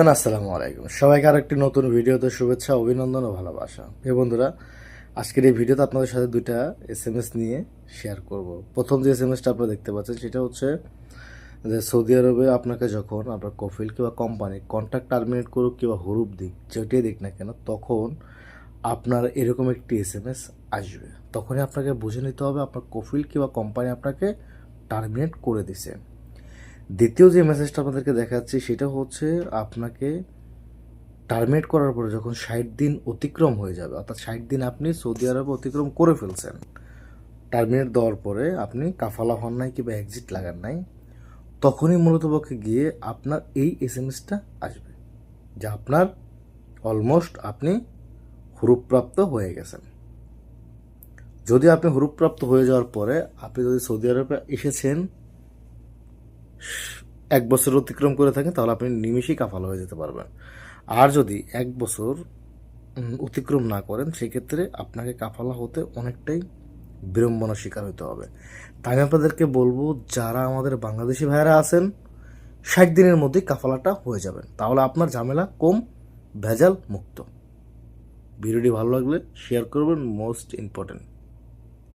আসসালামু আলাইকুম সবাইকে আর একটি নতুন ভিডিওতে শুভেচ্ছা অভিনন্দন ও ভালোবাসা। বন্ধুরা, আজকের এই ভিডিওতে আপনাদের সাথে দুইটা এসএমএস নিয়ে শেয়ার করব। প্রথম যে এসএমএসটা আপনারা দেখতে পাচ্ছেন সেটা হচ্ছে যে সৌদি আরবে আপনাকে যখন আপনার কফিল কিংবা কোম্পানি কন্ট্রাক্ট টার্মিনেট করুক কিংবা হরুপ দিক যেটাই দিক না কেন, তখন আপনার এরকম একটি এসএমএস আসবে। তখনই আপনাকে বুঝে নিতে হবে আপনার কফিল কিংবা কোম্পানি আপনাকে টার্মিনেট করে দিছে। দ্বিতীয় যে মেসেজটা আপনাদেরকে দেখাচ্ছি সেটা হচ্ছে আপনাকে টার্মিনেট করার পরে যখন 60 দিন অতিক্রম হয়ে যাবে, অর্থাৎ 60 দিন আপনি সৌদি আরবে অতিক্রম করে ফেলছেন, টার্মিনেট দেওয়ার পরে আপনি কাফালা হন নাই কিংবা এক্সিট লাগান নাই, তখনই মূলত পক্ষে গিয়ে আপনার এই এসএমএসটা আসবে যে আপনার অলমোস্ট আপনি হুরুপ্রাপ্ত হয়ে গেছেন। যদি আপনি হুরুপ্রাপ্ত হয়ে যাওয়ার পরে আপনি যদি সৌদি আরবে এসেছেন 1 বছর অতিক্রম করে থাকেন, তাহলে আপনি নিমিশেই কাফালা হয়ে যেতে পারবেন। আর যদি 1 বছর অতিক্রম না করেন, সেক্ষেত্রে আপনাকে কাফালা হতে অনেকটাই বিড়ম্বনার শিকার হতে হবে। তাই আমি আপনাদেরকে বলবো, যারা আমাদের বাংলাদেশি ভাইয়েরা আছেন 60 দিনের মধ্যেই কাফালাটা হয়ে যাবেন, তাহলে আপনার ঝামেলা কম, ভেজাল মুক্ত। ভিডিওটি ভালো লাগলে শেয়ার করবেন, মোস্ট ইম্পর্টেন্ট।